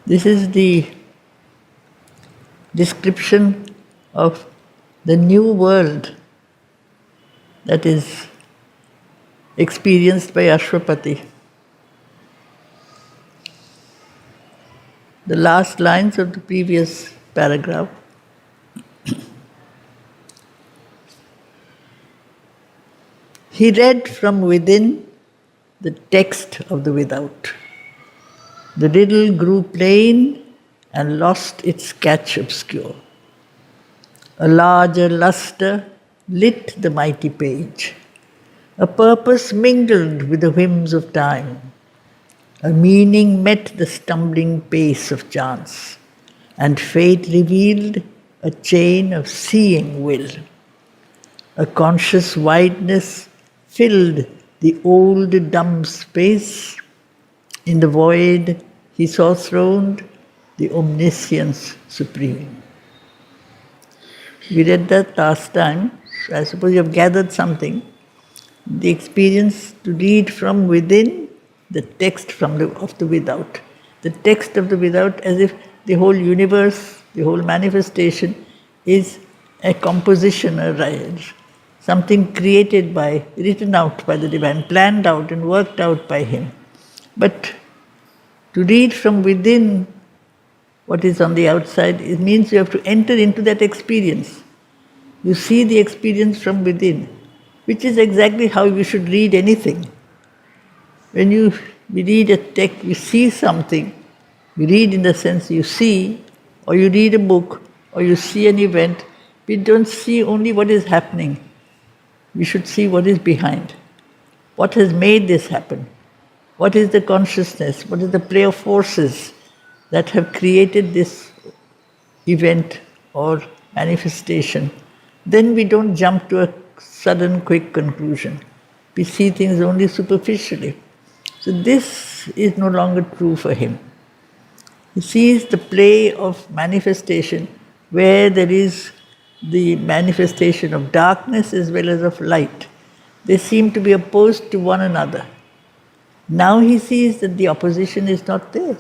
This is the description of the new world that is experienced by Ashwapati. The last lines of the previous paragraph. He read from within the text of the without. The riddle grew plain and lost its catch obscure. A larger lustre lit the mighty page. A purpose mingled with the whims of time. A meaning met the stumbling pace of chance, and fate revealed a chain of seeing will. A conscious wideness filled the old dumb space. In the void he saw throned the omniscience supreme. We read that last time, so I suppose you have gathered something. The experience to read from within, the text of the without. The text of the without, as if the whole universe, the whole manifestation is a composition, something created by, written out by the divine, planned out and worked out by him. But to read from within what is on the outside, it means you have to enter into that experience. You see the experience from within, which is exactly how you should read anything. When we read a text, we see something. We read in the sense you see, or you read a book, or you see an event. We don't see only what is happening. We should see what is behind. What has made this happen? What is the consciousness? What is the play of forces that have created this event or manifestation? Then we don't jump to a sudden, quick conclusion. We see things only superficially. So this is no longer true for him. He sees the play of manifestation where there is the manifestation of darkness as well as of light. They seem to be opposed to one another. Now he sees that the opposition is not there.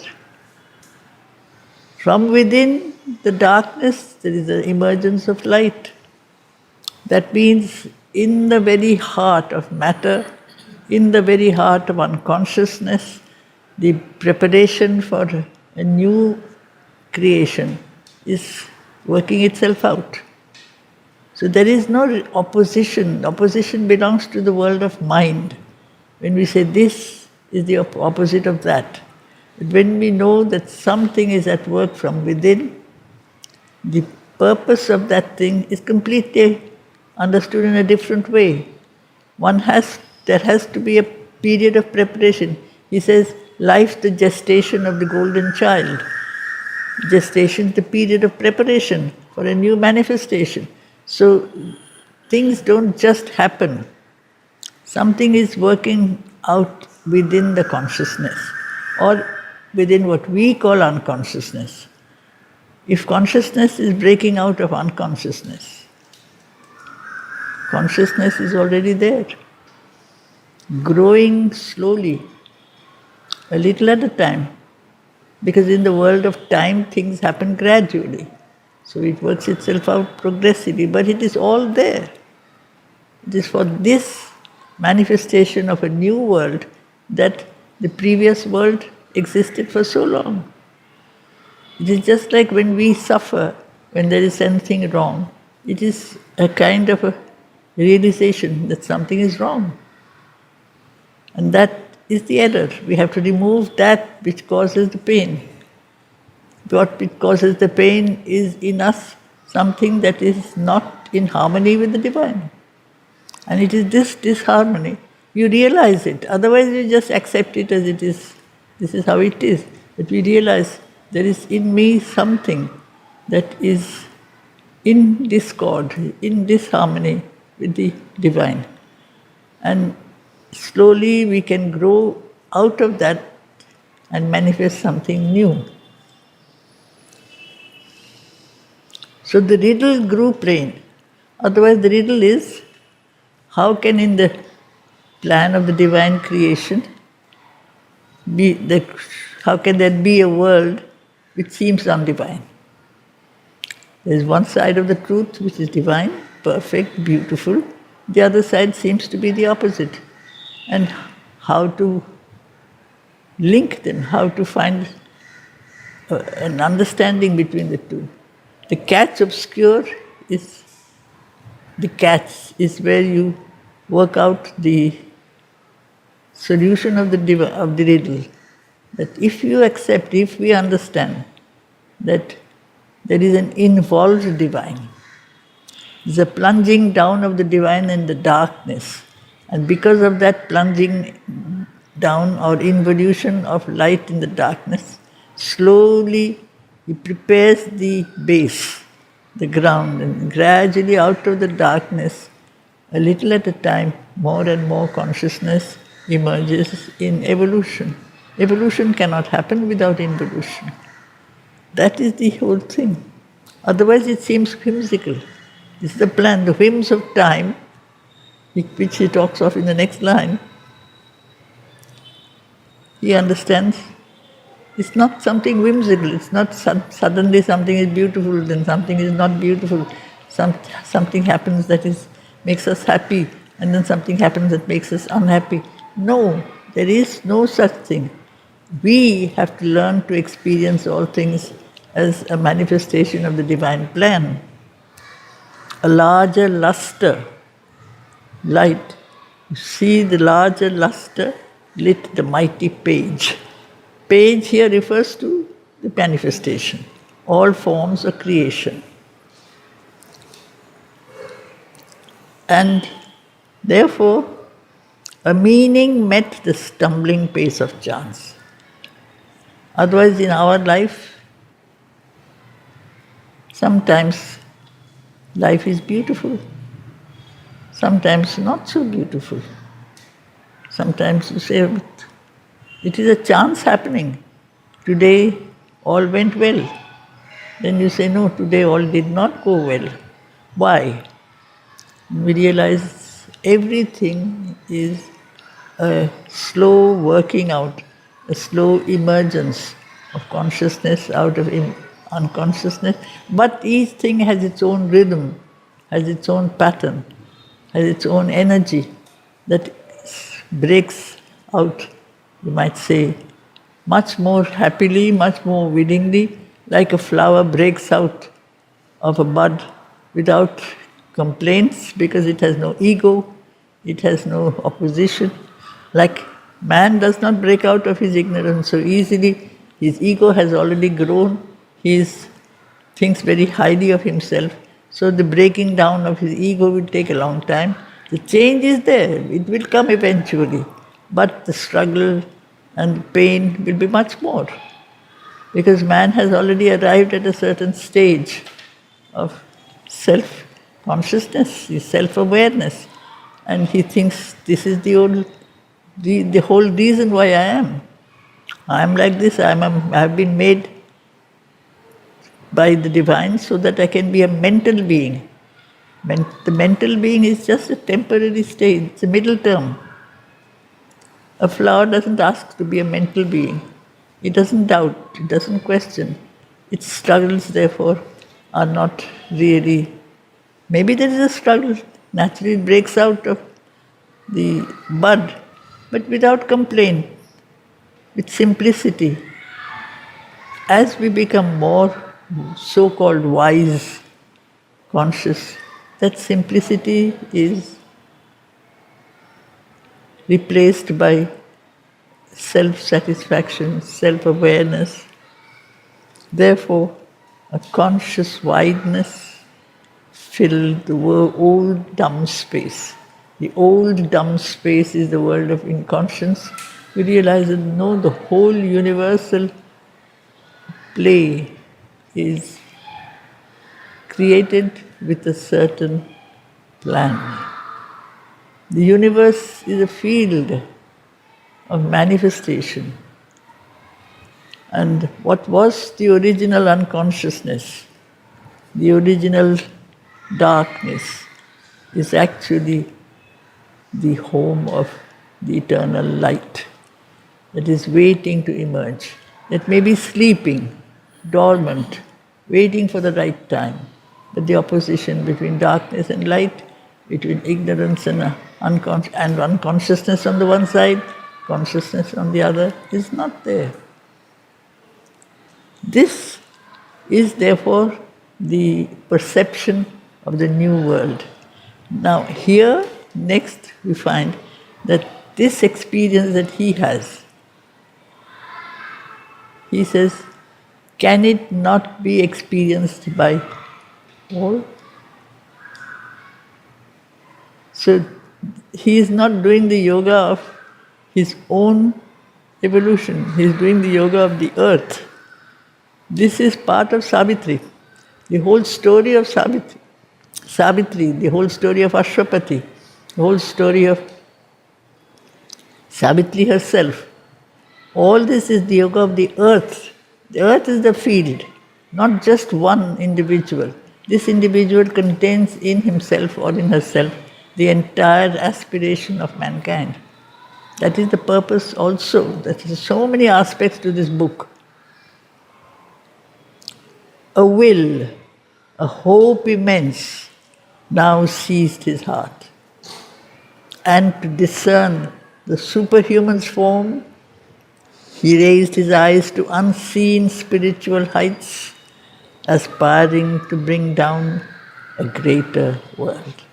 From within the darkness, there is the emergence of light. That means in the very heart of matter, in the very heart of unconsciousness, the preparation for a new creation is working itself out. So there is no opposition. Opposition belongs to the world of mind. When we say this is the opposite of that. But when we know that something is at work from within, the purpose of that thing is completely understood in a different way. There has to be a period of preparation. He says, life's the gestation of the golden child. Gestation is the period of preparation for a new manifestation. So things don't just happen. Something is working out within the consciousness, or within what we call unconsciousness. If consciousness is breaking out of unconsciousness, consciousness is already there, growing slowly, a little at a time. Because in the world of time, things happen gradually. So it works itself out progressively, but it is all there. It is for this manifestation of a new world that the previous world existed for so long. It is just like when we suffer, when there is something wrong, it is a kind of a realization that something is wrong. And that is the error. We have to remove that which causes the pain. What causes the pain is in us something that is not in harmony with the divine. And it is this disharmony. You realize it, otherwise you just accept it as it is. This is how it is. But we realize there is in me something that is in discord, in disharmony with the divine. And slowly we can grow out of that and manifest something new. So the riddle grew plain. Otherwise the riddle is, how can in the plan of the divine creation how can there be a world which seems undivine. There is one side of the truth which is divine, perfect, beautiful. The other side seems to be the opposite. And how to link them, how to find an understanding between the two. The catch obscure is the catch, is where you work out the solution of the riddle. That if you accept, if we understand that there is an involved divine, there's a plunging down of the divine in the darkness, and because of that plunging down or involution of light in the darkness, slowly he prepares the base, the ground, and gradually out of the darkness, a little at a time, more and more consciousness emerges in evolution. Evolution cannot happen without involution. That is the whole thing. Otherwise it seems whimsical. It's the plan, the whims of time, which he talks of in the next line. He understands it's not something whimsical, it's not suddenly something is beautiful, then something is not beautiful. Something happens that makes us happy, and then something happens that makes us unhappy. No, there is no such thing. We have to learn to experience all things as a manifestation of the divine plan. A larger luster, light. You see the larger luster lit the mighty page. Page here refers to the manifestation. All forms of creation. And therefore, a meaning met the stumbling pace of chance. Otherwise, in our life, sometimes life is beautiful, sometimes not so beautiful. Sometimes you say, it is a chance happening. Today all went well. Then you say, no, today all did not go well. Why? We realize everything is a slow working out, a slow emergence of consciousness out of unconsciousness. But each thing has its own rhythm, has its own pattern, has its own energy that breaks out, you might say, much more happily, much more willingly, like a flower breaks out of a bud without complaints, because it has no ego, it has no opposition. Like man does not break out of his ignorance so easily. His ego has already grown. He thinks very highly of himself. So the breaking down of his ego will take a long time. The change is there. It will come eventually. But the struggle and the pain will be much more. Because man has already arrived at a certain stage of self-consciousness, self-awareness. And he thinks this is the whole reason why I am. I am like this, I have been made by the divine so that I can be a mental being. The mental being is just a temporary stage, it's a middle term. A flower doesn't ask to be a mental being. It doesn't doubt, it doesn't question. Its struggles, therefore, are not really... Maybe there is a struggle, naturally it breaks out of the bud, but without complaint, with simplicity. As we become more so-called wise, conscious, that simplicity is replaced by self-satisfaction, self-awareness. Therefore, a conscious wideness filled the old dumb space. The old dumb space is the world of inconscience. We realize that no, the whole universal play is created with a certain plan. The universe is a field of manifestation. And what was the original unconsciousness, the original darkness, is actually the home of the eternal light that is waiting to emerge, that may be sleeping, dormant, waiting for the right time. But the opposition between darkness and light, between ignorance and unconsciousness on the one side, consciousness on the other, is not there. This is therefore the perception of the new world. Now here, next we find that this experience that he has, he says, can it not be experienced by all? So he is not doing the yoga of his own evolution, he is doing the yoga of the earth. This is part of Savitri. The whole story of Savitri, the whole story of Ashwapati, the whole story of Savitri herself. All this is the yoga of the earth. The earth is the field, not just one individual. This individual contains in himself or in herself the entire aspiration of mankind. That is the purpose also. There are so many aspects to this book. A will, a hope immense now seized his heart. And to discern the superhuman's form, he raised his eyes to unseen spiritual heights, aspiring to bring down a greater world.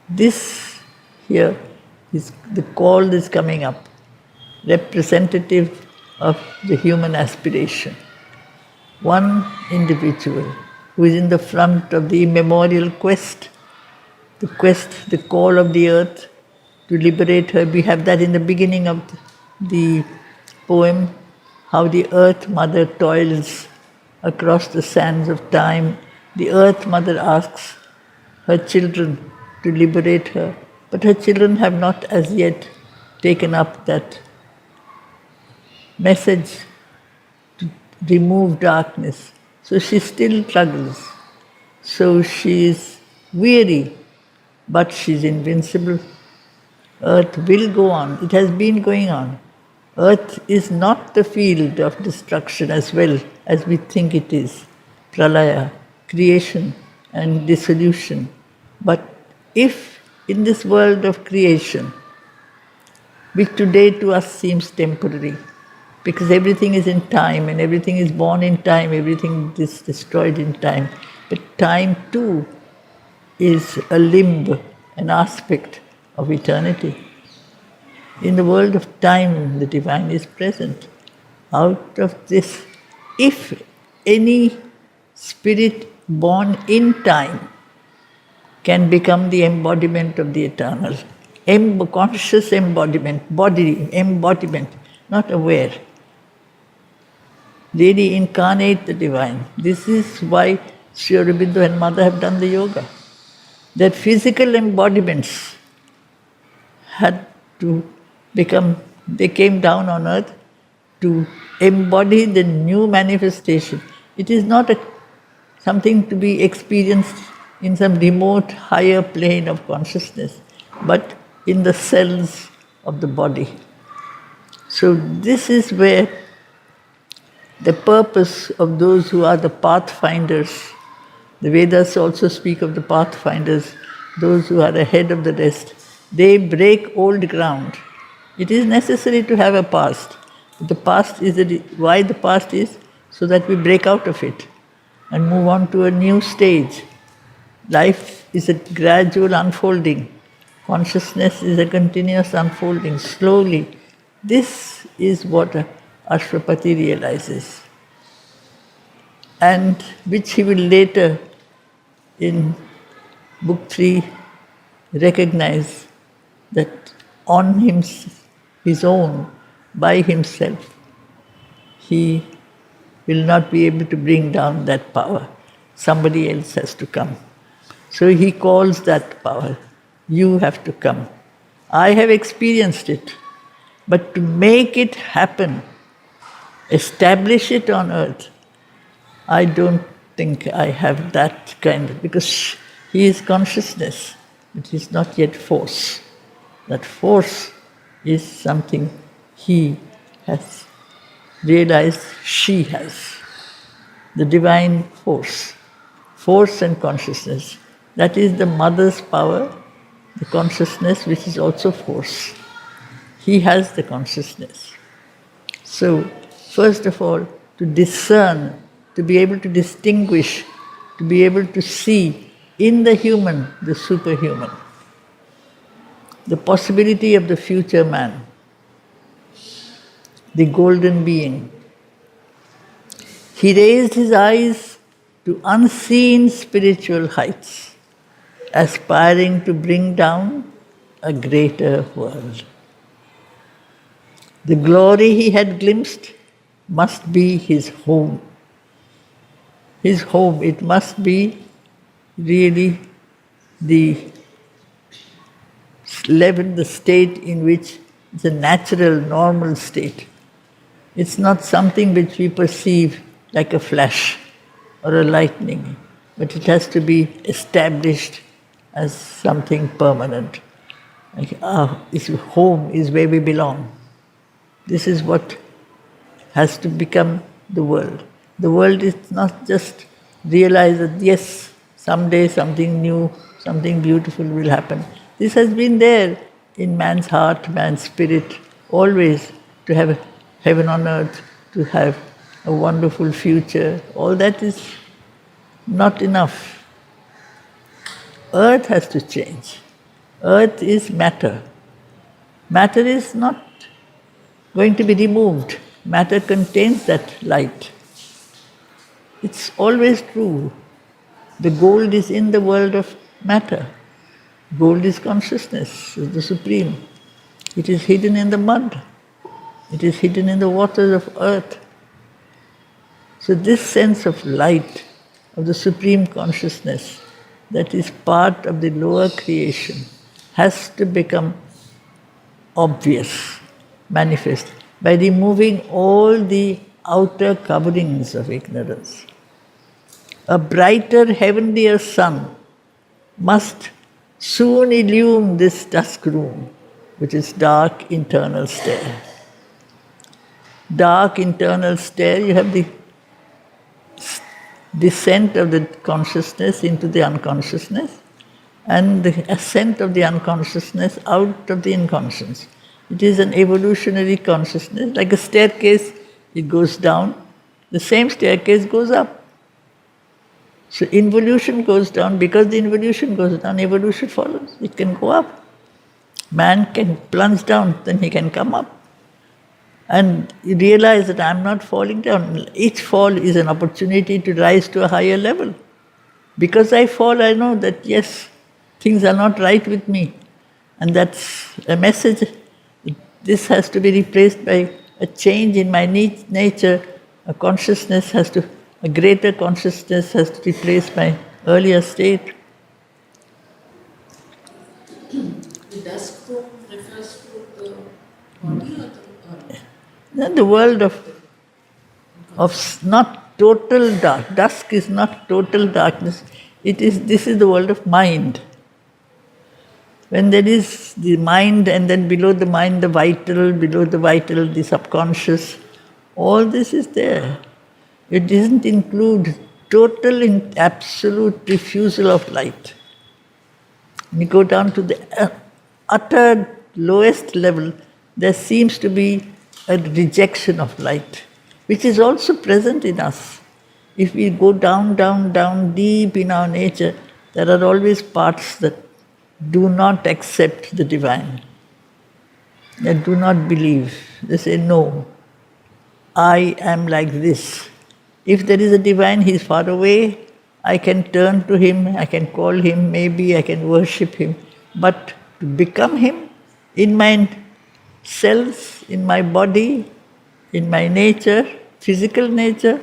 This here is the call is coming up, representative of the human aspiration. One individual who is in the front of the immemorial quest, the call of the earth to liberate her. We have that in the beginning of the poem, how the earth mother toils across the sands of time. The earth mother asks her children to liberate her, but her children have not as yet taken up that message to remove darkness. So she still struggles. So she is weary, but she is invincible. Earth will go on. It has been going on. Earth is not the field of destruction as well as we think it is. Pralaya, creation and dissolution. But if in this world of creation, which today to us seems temporary, because everything is in time and everything is born in time, everything is destroyed in time, but time too is a limb, an aspect of eternity. In the world of time, the divine is present. Out of this, if any spirit born in time can become the embodiment of the eternal, conscious embodiment, body embodiment, not aware, really incarnate the divine. This is why Sri Aurobindo and Mother have done the yoga. That physical embodiments had to become, they came down on earth to embody the new manifestation. It is not something to be experienced in some remote higher plane of consciousness, but in the cells of the body. So this is where the purpose of those who are the pathfinders, the Vedas also speak of the pathfinders, those who are ahead of the rest. They break old ground. It is necessary to have a past. The past is why the past is so that we break out of it and move on to a new stage. Life is a gradual unfolding. Consciousness is a continuous unfolding, slowly. This is what Ashwapati realizes, and which he will later in Book 3 recognize that on his own, by himself, he will not be able to bring down that power. Somebody else has to come. So he calls that power, you have to come. I have experienced it, but to make it happen, establish it on earth, I don't think I have that kind of, because he is consciousness, but he is not yet force. That force is something he has realized she has. The divine force and consciousness. That is the mother's power, the consciousness which is also force. He has the consciousness. So, first of all, to discern, to be able to distinguish, to be able to see in the human the superhuman, the possibility of the future man, the golden being. He raised his eyes to unseen spiritual heights, aspiring to bring down a greater world. The glory he had glimpsed must be his home. His home, it must be really the level, the state in which it's a natural, normal state. It's not something which we perceive like a flash or a lightning, but it has to be established as something permanent. Like, his home is where we belong. This is what has to become the world. The world is not just realize that yes, someday something new, something beautiful will happen. This has been there in man's heart, man's spirit, always, to have heaven on earth, to have a wonderful future. All that is not enough. Earth has to change. Earth is matter. Matter is not going to be removed. Matter contains that light. It's always true. The gold is in the world of matter. Gold is consciousness, is the supreme. It is hidden in the mud. It is hidden in the waters of earth. So this sense of light, of the supreme consciousness, that is part of the lower creation, has to become obvious, manifest, by removing all the outer coverings of ignorance. A brighter, heavenlier sun must soon illume this dusk room, which is dark internal stair. Dark internal stair, you have the descent of the consciousness into the unconsciousness and the ascent of the unconsciousness out of the inconscious. It is an evolutionary consciousness. Like a staircase, it goes down, the same staircase goes up. So involution goes down, because the involution goes down, evolution follows. It can go up. Man can plunge down, then he can come up. And you realize that I'm not falling down. Each fall is an opportunity to rise to a higher level. Because I fall, I know that yes, things are not right with me. And that's a message. This has to be replaced by a change in my nature. A consciousness has to, a greater consciousness has to replace my earlier state. The dusk room refers to the body or the earth? Then the world of not total dark. Dusk is not total darkness. This is the world of mind. When there is the mind, and then below the mind the vital, below the vital the subconscious, all this is there. It doesn't include total and absolute refusal of light. When you go down to the utter lowest level, there seems to be a rejection of light, which is also present in us. If we go down, down, down deep in our nature, there are always parts that do not accept the divine. They do not believe. They say, no, I am like this. If there is a divine, he is far away, I can turn to him, I can call him, maybe I can worship him. But to become him in my cells, in my body, in my nature, physical nature,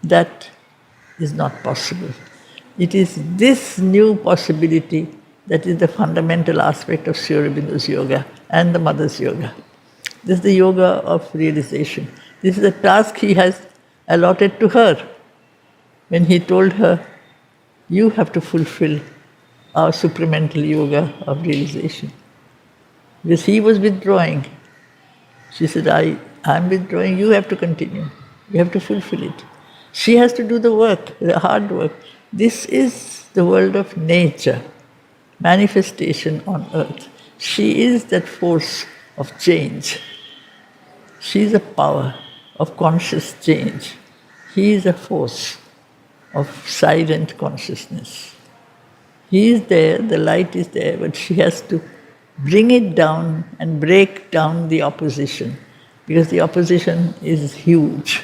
that is not possible. It is this new possibility that is the fundamental aspect of Sri Aurobindo's yoga and the Mother's yoga. This is the yoga of realization. This is the task he has allotted to her when he told her, you have to fulfill our supramental yoga of realization. Because he was withdrawing. She said, I am withdrawing, you have to continue. We have to fulfill it. She has to do the work, the hard work. This is the world of nature, manifestation on earth. She is that force of change. She is a power of conscious change. He is a force of silent consciousness. He is there, the light is there, but she has to bring it down and break down the opposition, because the opposition is huge.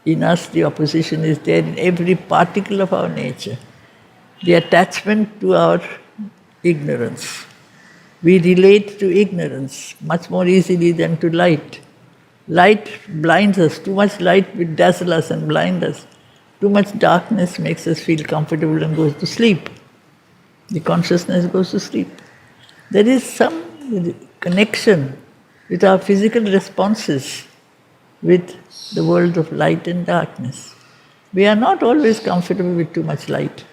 In us, the opposition is there in every particle of our nature. The attachment to our ignorance. We relate to ignorance much more easily than to light. Light blinds us. Too much light will dazzle us and blind us. Too much darkness makes us feel comfortable and goes to sleep. The consciousness goes to sleep. There is some connection with our physical responses with the world of light and darkness. We are not always comfortable with too much light.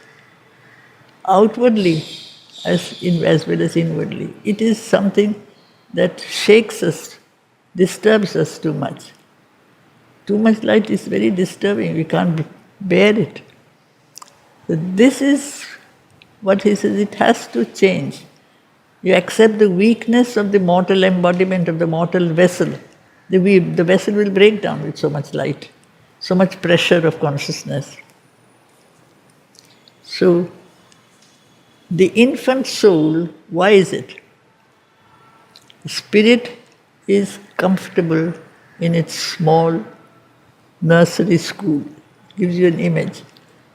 Outwardly, as well as inwardly, it is something that shakes us, disturbs us too much. Too much light is very disturbing, we can't bear it. So this is what he says, it has to change. You accept the weakness of the mortal embodiment of the mortal vessel. The vessel will break down with so much light, so much pressure of consciousness. So, the infant soul, why is it? The spirit is comfortable in its small nursery school. It gives you an image.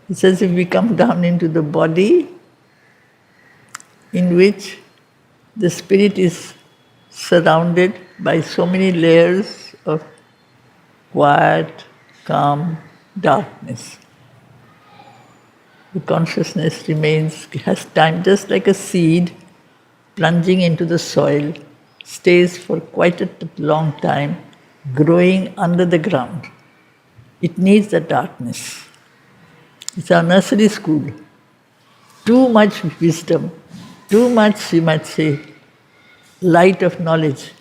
It's as if we come down into the body in which the spirit is surrounded by so many layers of quiet, calm darkness. The consciousness remains, has time, just like a seed plunging into the soil, stays for quite a long time, growing under the ground. It needs the darkness. It's our nursery school. Too much wisdom, too much, you might say, light of knowledge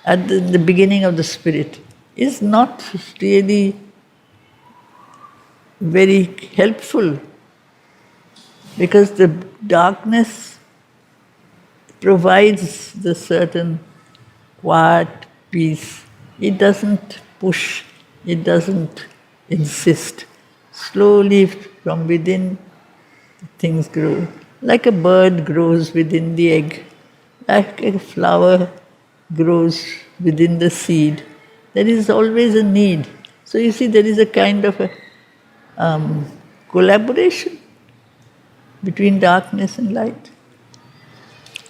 at the beginning of the spirit is not really very helpful, because the darkness provides the certain quiet peace. It doesn't push, it doesn't insist. Slowly from within things grow. Like a bird grows within the egg, like a flower grows within the seed. There is always a need. So you see, there is a kind of a collaboration between darkness and light.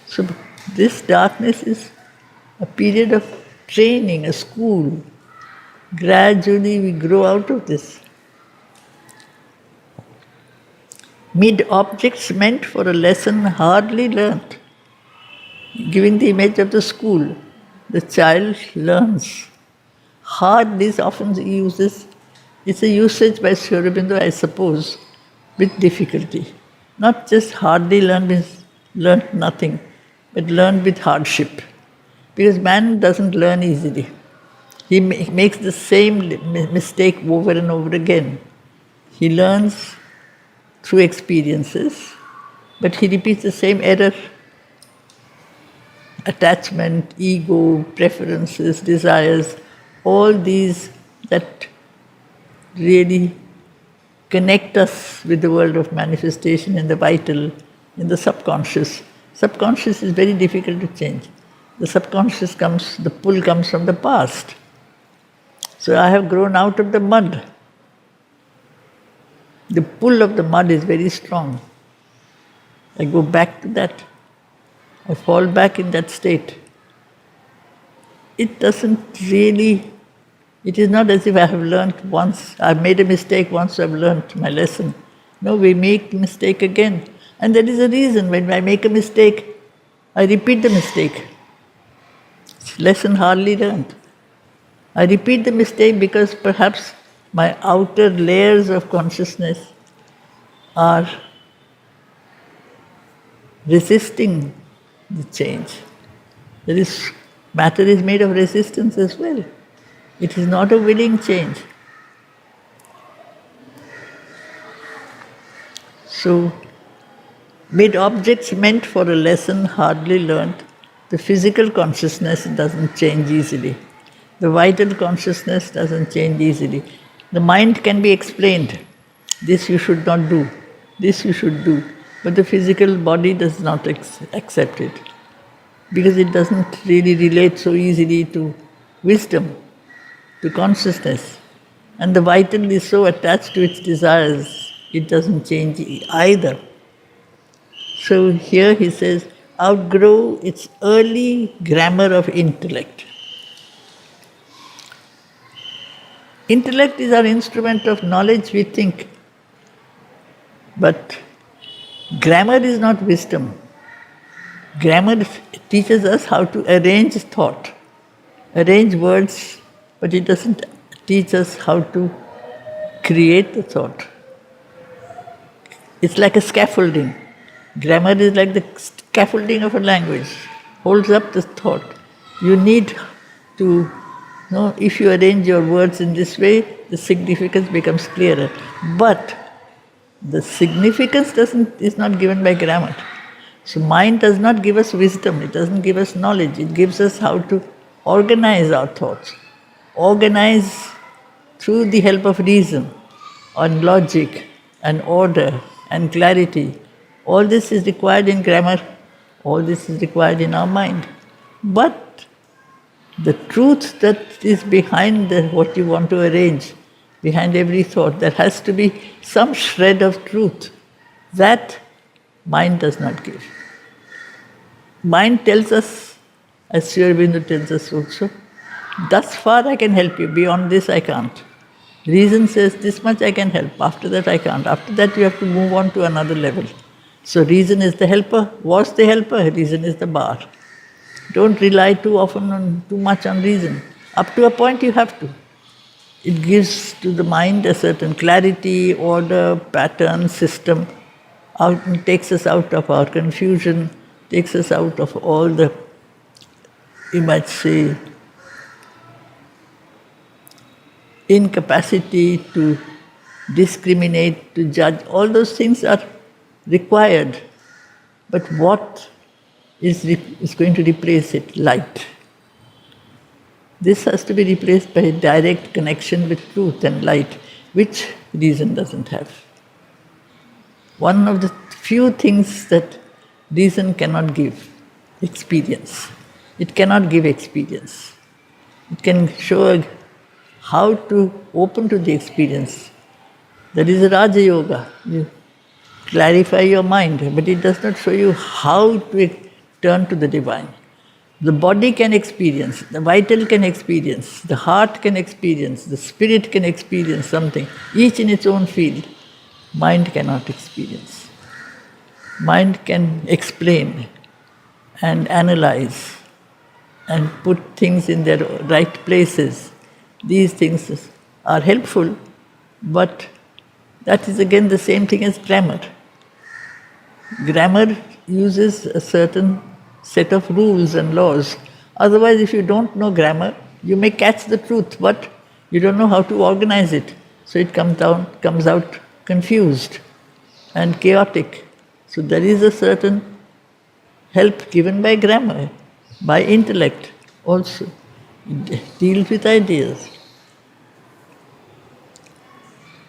So this darkness is a period of training, a school. Gradually we grow out of this. Mid objects meant for a lesson hardly learnt. Giving the image of the school, the child learns. Hard is often uses, it's a usage by Sri Aurobindo, I suppose, with difficulty. Not just hardly learn means learnt nothing, but learn with hardship. Because man doesn't learn easily. He makes the same mistake over and over again. He learns through experiences, but he repeats the same error. Attachment, ego, preferences, desires, all these that really connect us with the world of manifestation in the vital, in the subconscious. Subconscious is very difficult to change. The subconscious comes, the pull comes from the past. So I have grown out of the mud. The pull of the mud is very strong. I go back to that. I fall back in that state. It doesn't really, it is not as if I have learnt once, I've made a mistake once, I've learnt my lesson. No, we make mistake again. And there is a reason. When I make a mistake, I repeat the mistake. It's lesson hardly learnt. I repeat the mistake because perhaps my outer layers of consciousness are resisting the change. Matter is made of resistance as well. It is not a willing change. So, mid objects meant for a lesson hardly learnt, the physical consciousness doesn't change easily. The vital consciousness doesn't change easily. The mind can be explained. This you should not do. This you should do. But the physical body does not accept it because it doesn't really relate so easily to wisdom, to consciousness. And the vital is so attached to its desires, it doesn't change either. So here he says, outgrow its early grammar of intellect. Intellect is our instrument of knowledge, we think. But grammar is not wisdom. Grammar teaches us how to arrange thought, arrange words, but it doesn't teach us how to create the thought. It's like a scaffolding. Grammar is like the scaffolding of a language, holds up the thought. You need to know, if you arrange your words in this way, the significance becomes clearer. But the significance is not given by grammar. So mind does not give us wisdom, it doesn't give us knowledge, it gives us how to organize our thoughts. Organize through the help of reason, and logic, and order, and clarity. All this is required in grammar, all this is required in our mind. But the truth that is behind what you want to arrange, behind every thought, there has to be some shred of truth. That mind does not give. Mind tells us, as Sri Aurobindo tells us also, thus far I can help you, beyond this I can't. Reason says, this much I can help, after that I can't. After that you have to move on to another level. So reason is the helper, was the helper, reason is the bar. Don't rely too much on reason. Up to a point you have to. It gives to the mind a certain clarity, order, pattern, system, and takes us out of our confusion, takes us out of all the, you might say, incapacity to discriminate, to judge. All those things are required. But what is going to replace it? Light. This has to be replaced by a direct connection with truth and light, which reason doesn't have. One of the few things that reason cannot give, experience. It cannot give experience. It can show how to open to the experience. That is a Raja Yoga. You clarify your mind, but it does not show you how to turn to the divine. The body can experience, the vital can experience, the heart can experience, the spirit can experience something, each in its own field. Mind cannot experience. Mind can explain and analyze and put things in their right places. These things are helpful, but that is again the same thing as grammar. Grammar uses a certain set of rules and laws. Otherwise, if you don't know grammar, you may catch the truth, but you don't know how to organize it. So it comes out confused and chaotic. So there is a certain help given by grammar, by intellect also. It deals with ideas.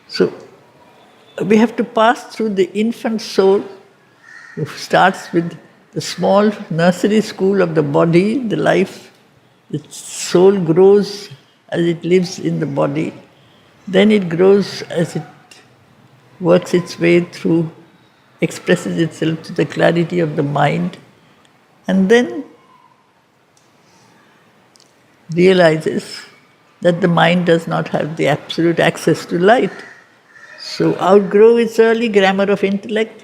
So we have to pass through the infant soul, who starts with the small nursery school of the body, the life. The soul grows as it lives in the body. Then it grows as it works its way through, expresses itself to the clarity of the mind, and then realizes that the mind does not have the absolute access to light. So outgrow its early grammar of intellect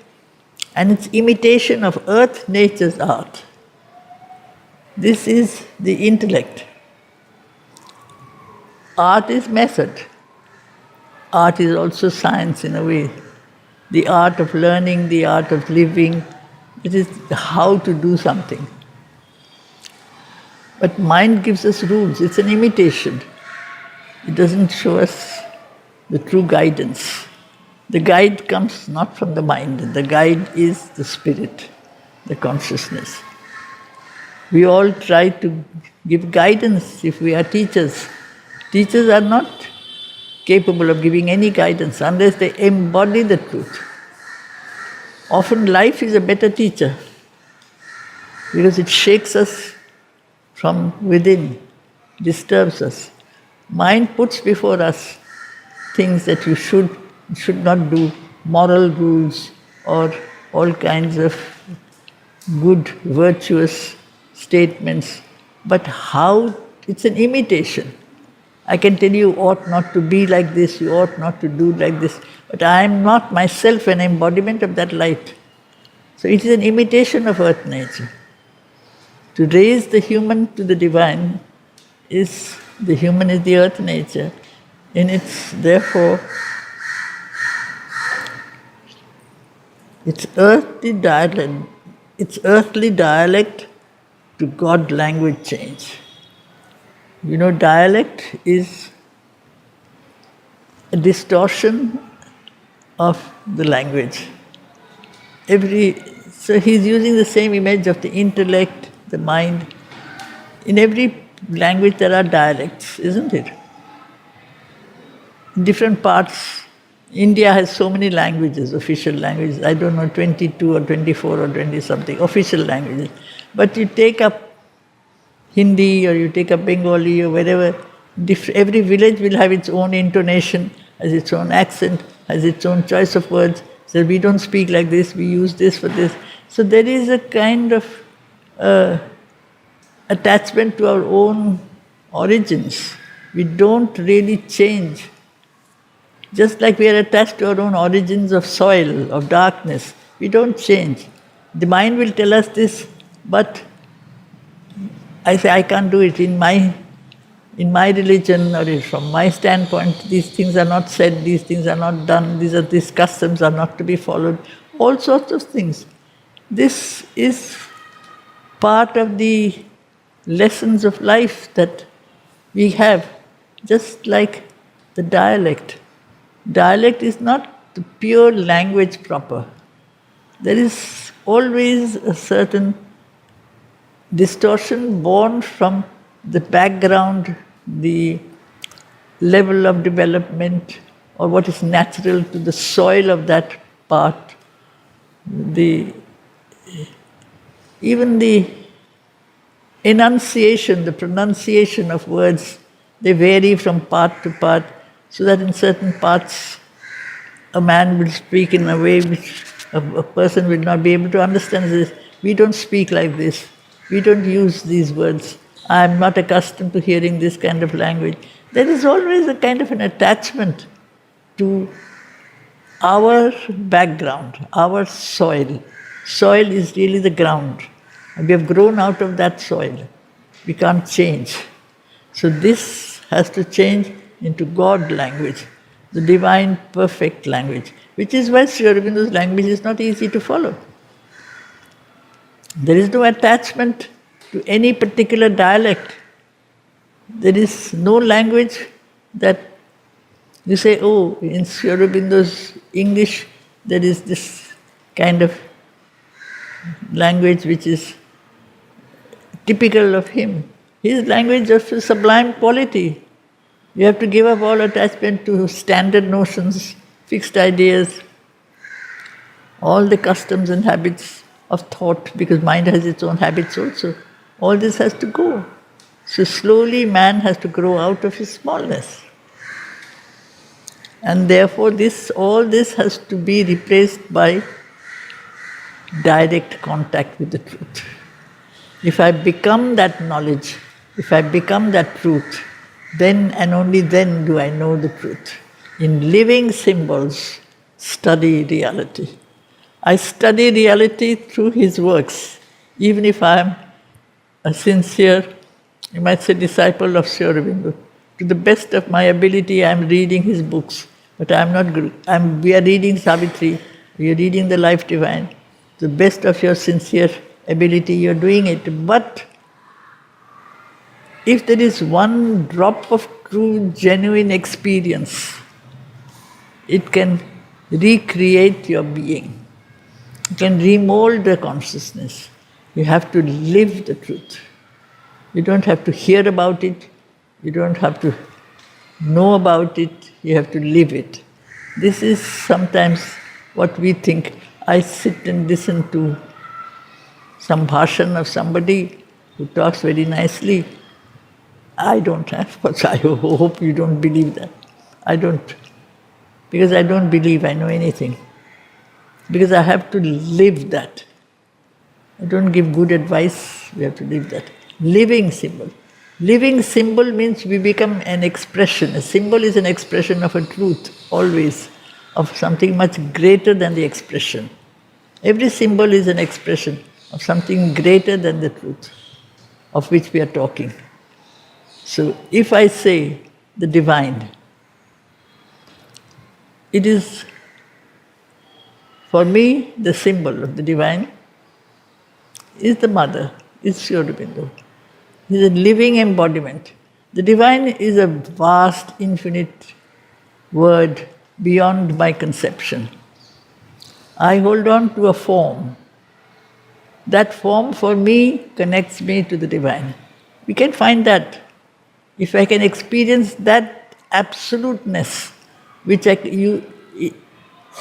and its imitation of earth nature's art. This is the intellect. Art is method. Art is also science in a way. The art of learning, the art of living, it is how to do something. But mind gives us rules, it's an imitation. It doesn't show us the true guidance. The guide comes not from the mind. The guide is the spirit, the consciousness. We all try to give guidance if we are teachers. Teachers are not capable of giving any guidance unless they embody the truth. Often life is a better teacher because it shakes us from within, disturbs us. Mind puts before us things that you should not do, moral rules or all kinds of good, virtuous statements. But how? It's an imitation. I can tell you ought not to be like this, you ought not to do like this, but I am not myself an embodiment of that light. So it is an imitation of earth nature. To raise the human to the divine the human is the earth nature. And it's therefore, it's earthly dialect to God language change. You know, dialect is a distortion of the language. So he's using the same image of the intellect, the mind. In every language there are dialects, isn't it? In different parts. India has so many languages, official languages. I don't know, 22 or 24 or 20 something, official languages. But you take up Hindi or you take up Bengali or wherever, every village will have its own intonation, has its own accent, has its own choice of words. So we don't speak like this, we use this for this. So there is a kind of attachment to our own origins. We don't really change. Just like we are attached to our own origins of soil, of darkness, we don't change. The mind will tell us this, but I say I can't do it. In my religion or from my standpoint, these things are not said, these things are not done, these customs are not to be followed, all sorts of things. This is part of the lessons of life that we have, just like the dialect. Dialect is not the pure language proper. There is always a certain distortion born from the background, the level of development, or what is natural to the soil of that part. Even the enunciation, the pronunciation of words, they vary from part to part, so that in certain parts a man will speak in a way which a person will not be able to understand this. We don't speak like this. We don't use these words. I am not accustomed to hearing this kind of language. There is always a kind of an attachment to our background, our soil. Soil is really the ground. And we have grown out of that soil. We can't change. So this has to change into God language, the divine perfect language, which is why Sri Aurobindo's language is not easy to follow. There is no attachment to any particular dialect. There is no language that you say, oh, in Sri Aurobindo's English there is this kind of language which is typical of him. His language of sublime quality. You have to give up all attachment to standard notions, fixed ideas, all the customs and habits of thought, because mind has its own habits also. All this has to go. So slowly man has to grow out of his smallness. And therefore all this has to be replaced by direct contact with the truth. If I become that knowledge, if I become that truth, then and only then do I know the truth. In living symbols, study reality. I study reality through his works. Even if I am a sincere, you might say, disciple of Sri Aurobindo, to the best of my ability I am reading his books. But I am not guru. We are reading Savitri, we are reading the Life Divine. To the best of your sincere ability you are doing it. But if there is one drop of true, genuine experience, it can recreate your being. You can remold the consciousness. You have to live the truth. You don't have to hear about it. You don't have to know about it. You have to live it. This is sometimes what we think. I sit and listen to some bhashan of somebody who talks very nicely. I don't have, but I hope you don't believe that. I don't. Because I don't believe I know anything. Because I have to live that. I don't give good advice, we have to live that. Living symbol. Living symbol means we become an expression. A symbol is an expression of a truth, always, of something much greater than the expression. Every symbol is an expression of something greater than the truth, of which we are talking. So if I say the divine, it is, for me, the symbol of the divine is the mother, is Sri Aurobindo. It is a living embodiment. The divine is a vast, infinite word beyond my conception. I hold on to a form. That form for me connects me to the divine. We can find that. If I can experience that absoluteness, which you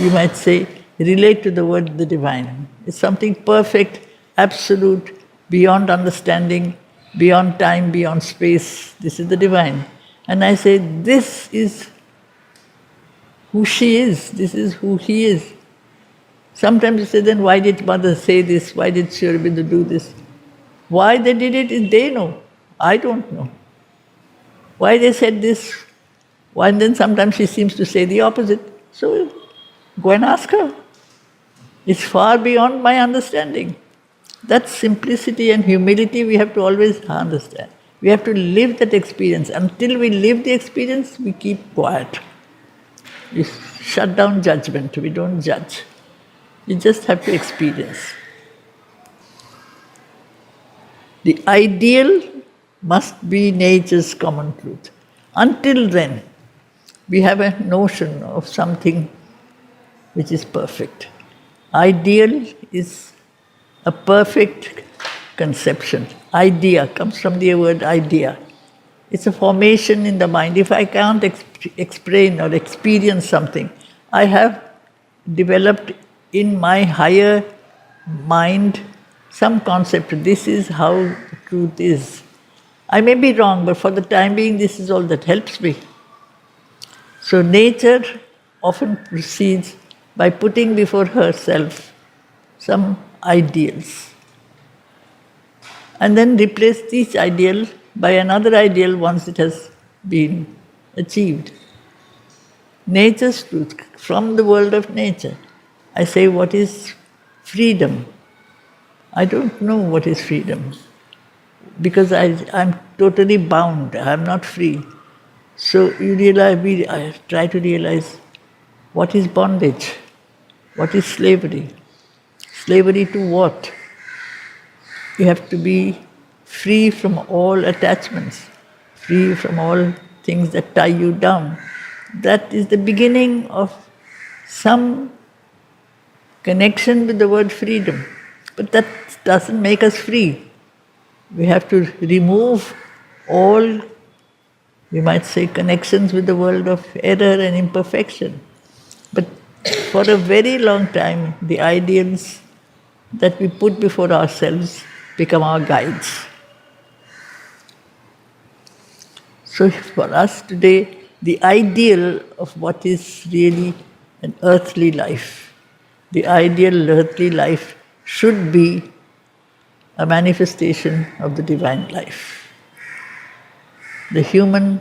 might say, relate to the word the divine. It's something perfect, absolute, beyond understanding, beyond time, beyond space. This is the divine. And I say, this is who she is, this is who he is. Sometimes you say, then why did Mother say this? Why did Sri Aurobindo do this? Why they did it, they know. I don't know. Why they said this? Why? And then sometimes she seems to say the opposite. So go and ask her. It's far beyond my understanding. That simplicity and humility we have to always understand. We have to live that experience. Until we live the experience, we keep quiet. We shut down judgment. We don't judge. You just have to experience. The ideal must be nature's common truth. Until then, we have a notion of something which is perfect. Ideal is a perfect conception. Idea comes from the word idea. It's a formation in the mind. If I can't explain or experience something, I have developed in my higher mind some concept. This is how the truth is. I may be wrong, but for the time being, this is all that helps me. So nature often proceeds by putting before herself some ideals, and then replace each ideal by another ideal once it has been achieved. Nature's truth, from the world of nature. I say, what is freedom? I don't know what is freedom, because I'm totally bound, I'm not free. So I try to realize what is bondage, what is slavery. Slavery to what? You have to be free from all attachments, free from all things that tie you down. That is the beginning of some connection with the word freedom. But that doesn't make us free. We have to remove all, we might say, connections with the world of error and imperfection. But for a very long time, the ideals that we put before ourselves become our guides. So for us today, the ideal of what is really an earthly life, the ideal earthly life should be a manifestation of the divine life. The human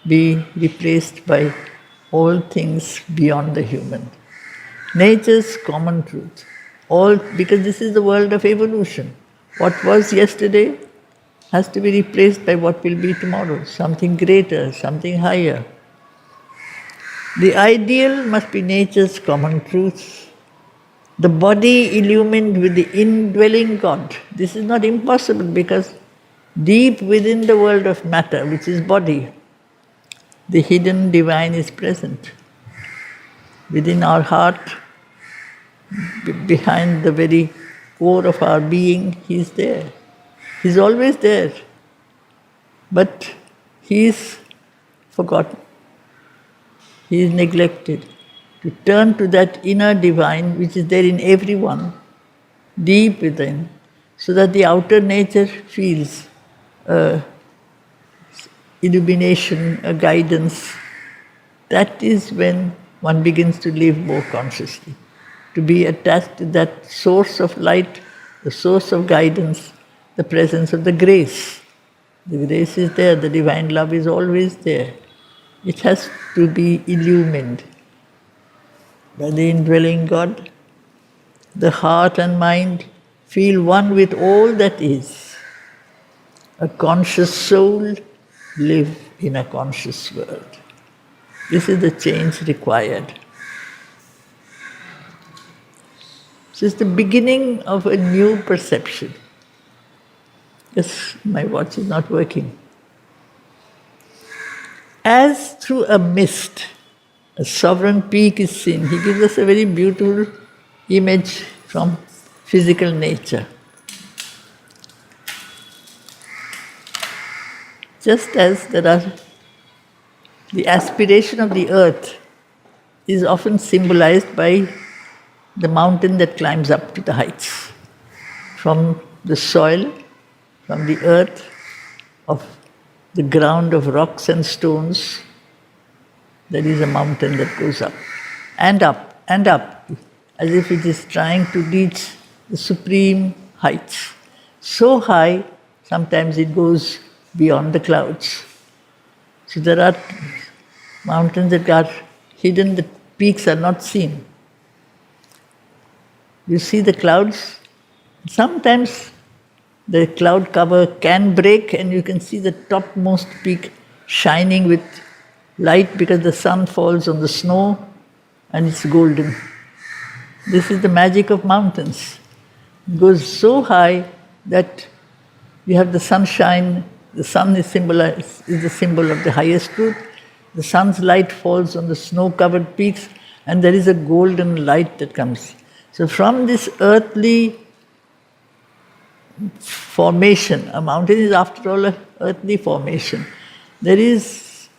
be replaced by all things beyond the human. Nature's common truth. All, because this is the world of evolution. What was yesterday has to be replaced by what will be tomorrow, something greater, something higher. The ideal must be nature's common truth. The body illumined with the indwelling God. This is not impossible because deep within the world of matter, which is body, the hidden divine is present. within our heart, behind the very core of our being, He's there. He's always there. But He is forgotten. He is neglected. To turn to that inner divine which is there in everyone, deep within, so that the outer nature feels illumination, a guidance. That is when one begins to live more consciously. To be attached to that source of light, the source of guidance, the presence of the grace. The grace is there, the divine love is always there. It has to be illumined by the indwelling God. The heart and mind feel one with all that is. A conscious soul live in a conscious world. This is the change required. This is the beginning of a new perception. Yes, my watch is not working. As through a mist, a sovereign peak is seen. He gives us a very beautiful image from physical nature. Just as the aspiration of the earth is often symbolized by the mountain that climbs up to the heights. From the soil, from the earth, of the ground of rocks and stones, there is a mountain that goes up, and up, as if it is trying to reach the supreme heights. So high, sometimes it goes beyond the clouds. So there are mountains that are hidden, the peaks are not seen. You see the clouds, sometimes the cloud cover can break and you can see the topmost peak shining with light because the sun falls on the snow and it's golden. This is the magic of mountains. It goes so high that you have the sunshine. The sun is the symbol of the highest truth. The sun's light falls on the snow-covered peaks and there is a golden light that comes. So from this earthly formation, a mountain is after all an earthly formation, there is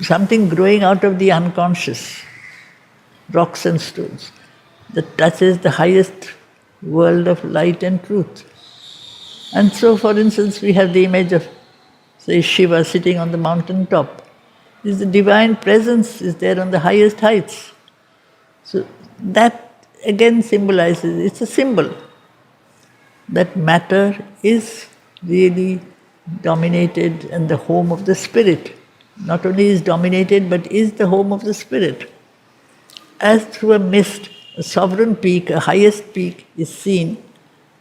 something growing out of the unconscious, rocks and stones, that touches the highest world of light and truth. And so, for instance, we have the image of, say, Shiva sitting on the mountain top. The divine presence is there on the highest heights. So that again symbolizes, it's a symbol that matter is really dominated and the home of the spirit. Not only is dominated, but is the home of the spirit. As through a mist, a sovereign peak, a highest peak is seen,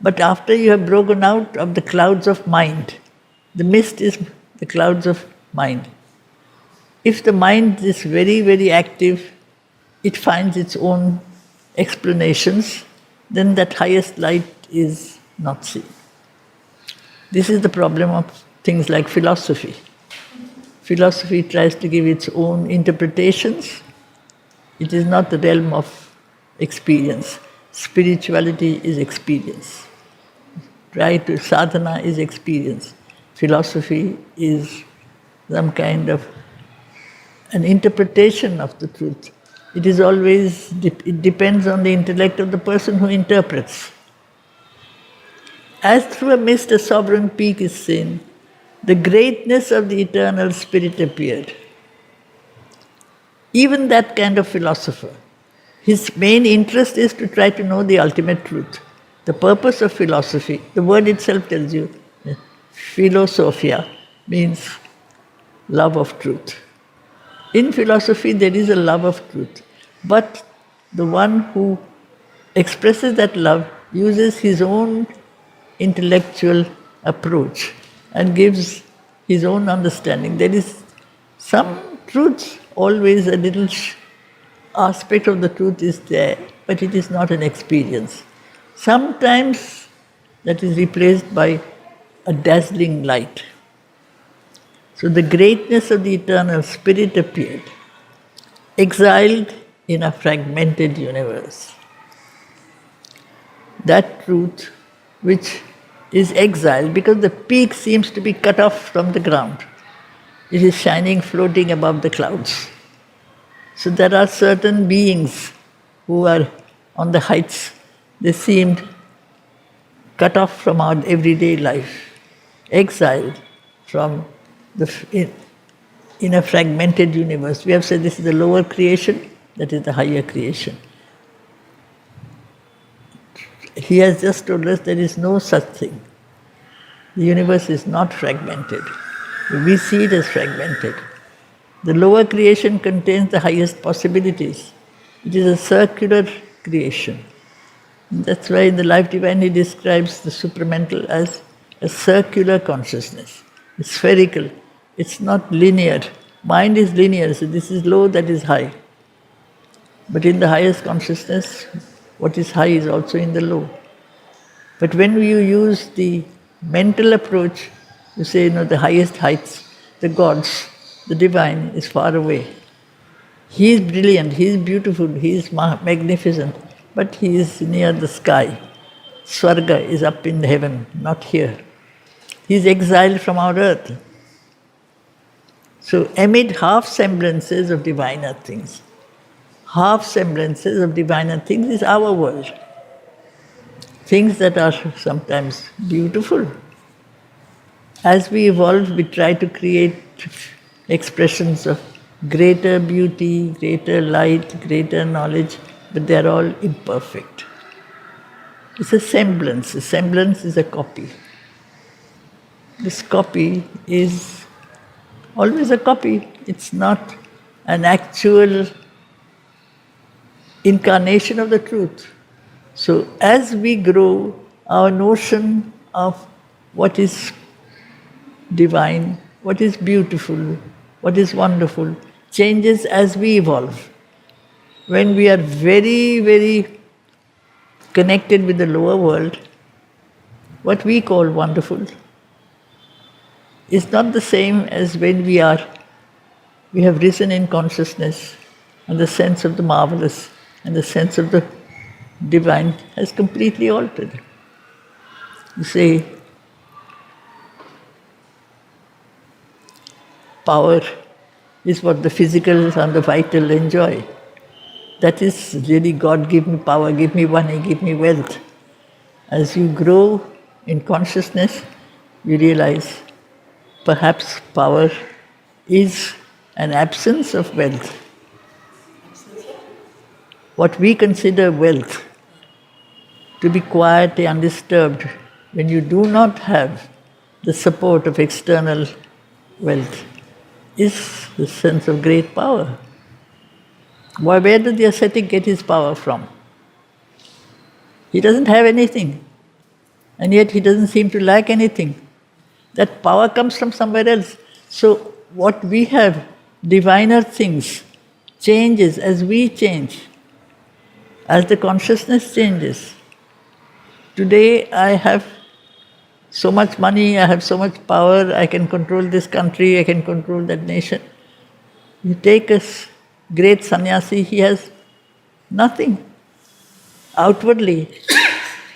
but after you have broken out of the clouds of mind, the mist is the clouds of mind. If the mind is very, very active, it finds its own explanations, then that highest light is not seen. This is the problem of things like philosophy. Philosophy tries to give its own interpretations. It is not the realm of experience. Spirituality is experience. Sadhana is experience. Philosophy is some kind of an interpretation of the truth. It is always, it depends on the intellect of the person who interprets. As through a mist a sovereign peak is seen, the greatness of the eternal spirit appeared. Even that kind of philosopher, his main interest is to try to know the ultimate truth. The purpose of philosophy, the word itself tells you, philosophia means love of truth. In philosophy there is a love of truth, but the one who expresses that love uses his own intellectual approach and gives his own understanding. There is some truth, always a little aspect of the truth is there, but it is not an experience. Sometimes that is replaced by a dazzling light. So the greatness of the eternal spirit appeared. Exiled in a fragmented universe. That truth which is exiled because the peak seems to be cut off from the ground. It is shining, floating above the clouds. So there are certain beings who are on the heights. They seemed cut off from our everyday life, exiled from in a fragmented universe. We have said this is the lower creation, that is the higher creation. He has just told us there is no such thing. The universe is not fragmented. We see it as fragmented. The lower creation contains the highest possibilities. It is a circular creation. That's why in the Life Divine he describes the supramental as a circular consciousness. It's spherical. It's not linear. Mind is linear, so this is low, that is high. But in the highest consciousness, what is high is also in the low. But when you use the mental approach, you say, no, the highest heights, the gods, the divine is far away. He is brilliant, he is beautiful, he is magnificent, but he is near the sky. Swarga is up in heaven, not here. He is exiled from our earth. So amid half semblances of diviner things, half semblances of diviner things is our world. Things that are sometimes beautiful. As we evolve, we try to create expressions of greater beauty, greater light, greater knowledge, but they are all imperfect. It's a semblance. A semblance is a copy. This copy is always a copy. It's not an actual incarnation of the truth. So as we grow, our notion of what is divine, what is beautiful, what is wonderful, changes as we evolve. When we are very, very connected with the lower world, what we call wonderful is not the same as when we have risen in consciousness, and the sense of the marvelous and the sense of the divine has completely altered. You say, power is what the physical and the vital enjoy. That is really God, give me power, give me money, give me wealth. As you grow in consciousness, you realize perhaps power is an absence of wealth. What we consider wealth, to be quiet and undisturbed, when you do not have the support of external wealth, is the sense of great power. Where does the ascetic get his power from? He doesn't have anything, and yet he doesn't seem to lack anything. That power comes from somewhere else. So what we have, diviner things, changes as we change, as the consciousness changes. Today I have so much money, I have so much power, I can control this country, I can control that nation. You take a great sannyasi, he has nothing outwardly,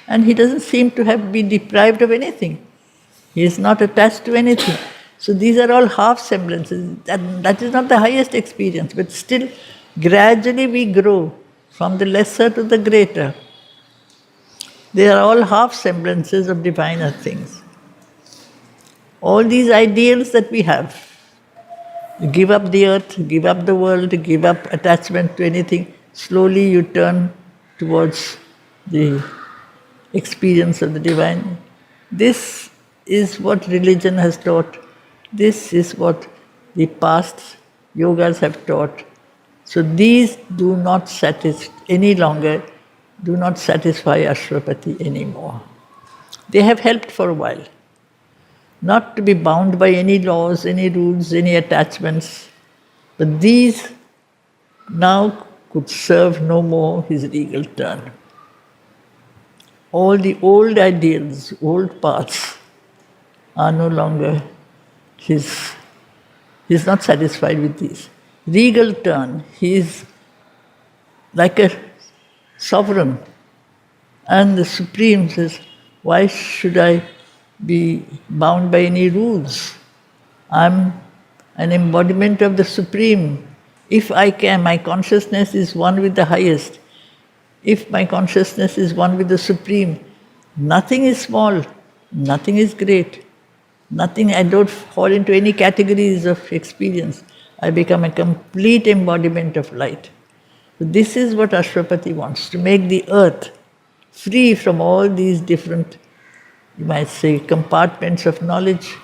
and he doesn't seem to have been deprived of anything. He is not attached to anything. So these are all half semblances. That is not the highest experience, but still gradually we grow from the lesser to the greater. They are all half semblances of diviner things. All these ideals that we have, you give up the earth, give up the world, give up attachment to anything, slowly you turn towards the experience of the divine. This is what religion has taught. This is what the past yogas have taught. So these do not satisfy any longer, do not satisfy Ashwapati anymore. They have helped for a while. Not to be bound by any laws, any rules, any attachments. But these now could serve no more his regal turn. All the old ideals, old paths are no longer his. He is not satisfied with these. Regal turn, he is like a sovereign. And the Supreme says, why should I be bound by any rules? I'm an embodiment of the Supreme. If I can, my consciousness is one with the highest. If my consciousness is one with the Supreme, nothing is small, nothing is great, nothing, I don't fall into any categories of experience. I become a complete embodiment of light. So this is what Ashwapati wants, to make the earth free from all these different, you might say, compartments of knowledge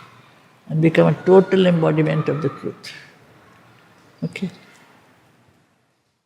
and become a total embodiment of the truth. Okay?